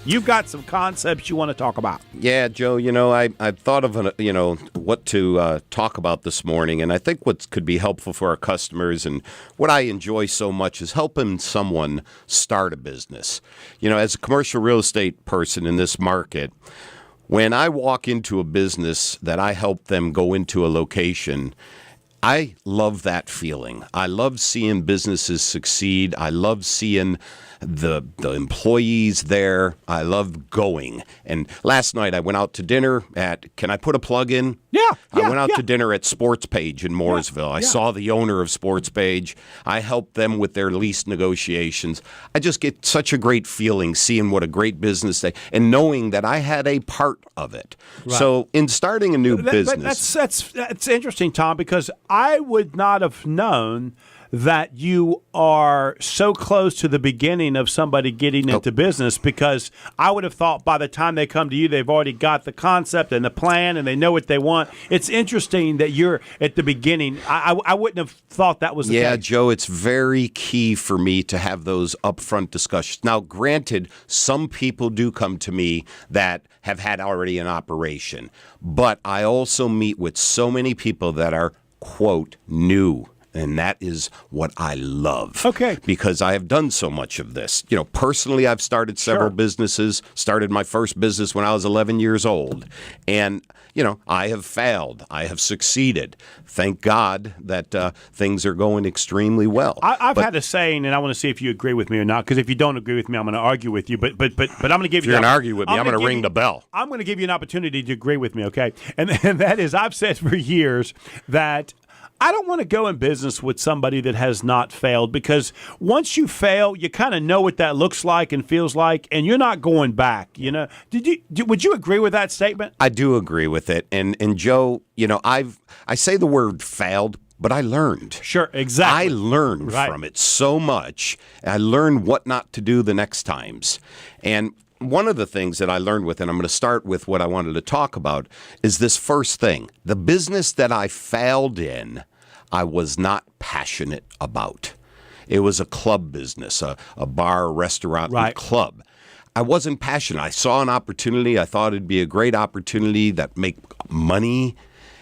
You've got some concepts you want to talk about. Yeah, Joe, I've thought of, what to talk about this morning, and I think what could be helpful for our customers and what I enjoy so much is helping someone start a business. As a commercial real estate person in this market, when I walk into a business that I help them go into a location, I love that feeling. I love seeing businesses succeed. I love seeing the employees there. I love going. And last night I went out to dinner at, can I put a plug in? Yeah. I went out to dinner at Sports Page in Mooresville. I saw the owner of Sports Page. I helped them with their lease negotiations. I just get such a great feeling seeing what a great business they, and knowing that I had a part of it. Right. So in starting a new business. That's interesting, Tom, because I would not have known that you are so close to the beginning of somebody getting into business, because I would have thought by the time they come to you, they've already got the concept and the plan and they know what they want. It's interesting that you're at the beginning. I wouldn't have thought that was the case. Yeah, Joe, it's very key for me to have those upfront discussions. Now, granted, some people do come to me that have had already an operation, but I also meet with so many people that are, quote, new. And that is what I love. Okay. Because I have done so much of this. Personally, I've started several businesses, started my first business when I was 11 years old. And, I have failed. I have succeeded. Thank God that things are going extremely well. I've had a saying, and I want to see if you agree with me or not, because if you don't agree with me, I'm going to argue with you. But I'm going to give you... If you're going to argue with me, I'm going to ring the bell. I'm going to give you an opportunity to agree with me, okay? And that is, I've said for years that I don't want to go in business with somebody that has not failed, because once you fail, you kind of know what that looks like and feels like, and you're not going back. Would you agree with that statement? I do agree with it, and Joe, I say the word failed, but I learned. Sure, exactly. I learned from it so much. I learned what not to do the next times, and one of the things that I learned with, and I'm going to start with what I wanted to talk about, is this first thing. The business that I failed in, I was not passionate about. It was a club business, a bar, restaurant, and club. I wasn't passionate. I saw an opportunity. I thought it'd be a great opportunity that make money,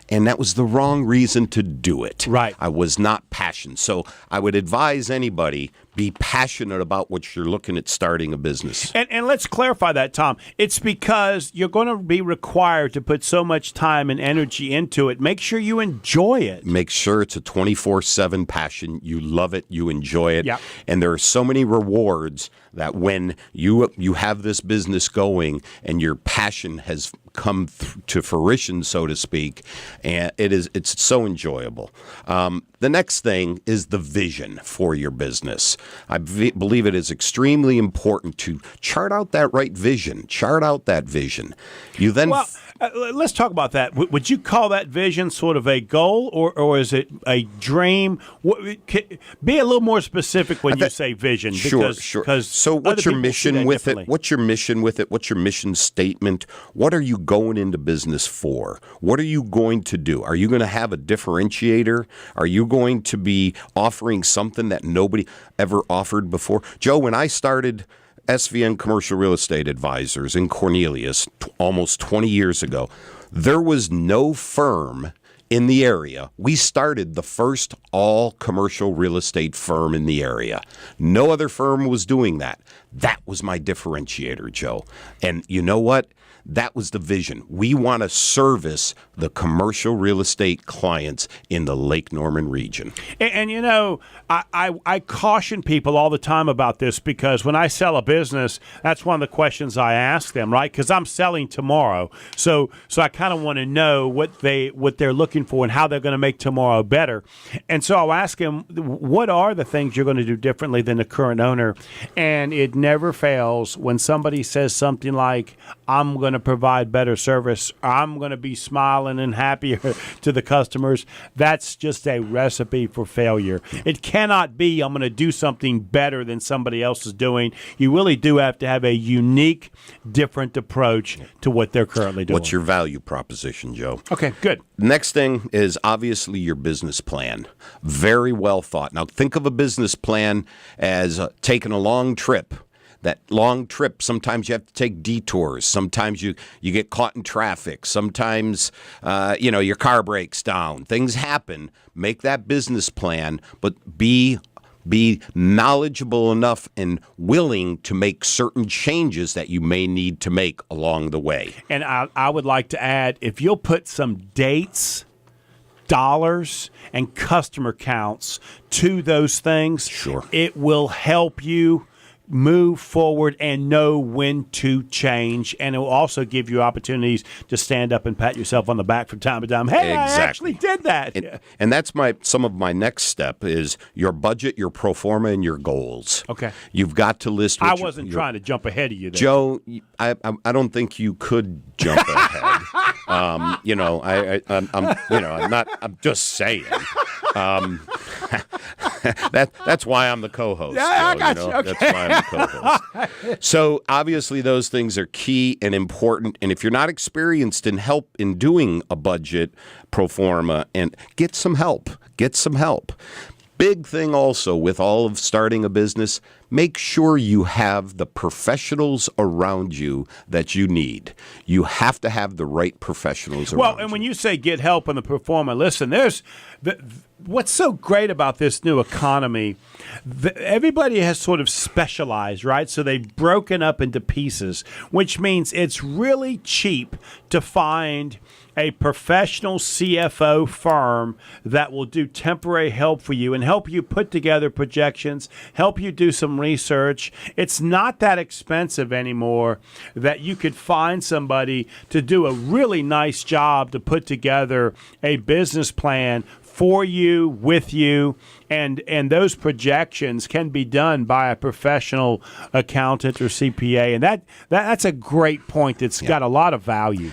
and that was the wrong reason to do it. Right. I was not passionate. So I would advise anybody, be passionate about what you're looking at starting a business. And let's clarify that, Tom. It's because you're going to be required to put so much time and energy into it. Make sure you enjoy it. Make sure it's a 24/7 passion. You love it. You enjoy it. Yep. And there are so many rewards that when you have this business going and your passion has come to fruition, so to speak, and it's so enjoyable. The next thing is the vision for your business. I believe it is extremely important to chart out that right vision. Chart out that vision. You then... let's talk about that. Would you call that vision sort of a goal, or is it a dream? Be a little more specific when you say vision. Sure. So what's your mission with it? What's your mission with it? What's your mission statement? What are you going into business for? What are you going to do? Are you going to have a differentiator? Are you going to be offering something that nobody ever offered before? Joe, when I started SVN Commercial Real Estate Advisors in Cornelius almost 20 years ago, there was no firm in the area. We started the first all commercial real estate firm in the area. No other firm was doing that. That was my differentiator, Joe. And you know what? That was the vision. We want to service the commercial real estate clients in the Lake Norman region. And I caution people all the time about this, because when I sell a business, that's one of the questions I ask them, right? Because I'm selling tomorrow. So I kind of want to know what they're looking for and how they're going to make tomorrow better. And so I'll ask them, what are the things you're going to do differently than the current owner? And it never fails when somebody says something like, I'm going to provide better service, I'm going to be smiling and happier to the customers. That's just a recipe for failure. It cannot be, I'm going to do something better than somebody else is doing. You really do have to have a unique, different approach to what they're currently doing. What's your value proposition, Joe? Okay, good. Next thing is obviously your business plan. Very well thought. Now think of a business plan as taking a long trip. that long trip. Sometimes you have to take detours. Sometimes you get caught in traffic. Sometimes, your car breaks down. Things happen. Make that business plan, but be knowledgeable enough and willing to make certain changes that you may need to make along the way. And I would like to add, if you'll put some dates, dollars, and customer counts to those things, sure, it will help you move forward and know when to change, and it will also give you opportunities to stand up and pat yourself on the back from time to time. Hey, exactly. I actually did that. And that's some of my next step is your budget, your pro forma, and your goals. Okay. You've got to list. I wasn't trying to jump ahead of you there. Joe, I don't think you could jump ahead. I'm just saying. That's why I'm the co-host. Yeah, I got you. Okay. That's why I'm the co-host. So obviously those things are key and important. And if you're not experienced in doing a budget pro forma, and get some help. Big thing also with all of starting a business, make sure you have the professionals around you that you need. You have to have the right professionals around you. Well, and when you say get help in the pro forma, listen, what's so great about this new economy, everybody has sort of specialized, right? So they've broken up into pieces, which means it's really cheap to find a professional CFO firm that will do temporary help for you and help you put together projections, help you do some research. It's not that expensive anymore that you could find somebody to do a really nice job to put together a business plan for you, with you, and those projections can be done by a professional accountant or CPA, and that's a great point that's got a lot of value.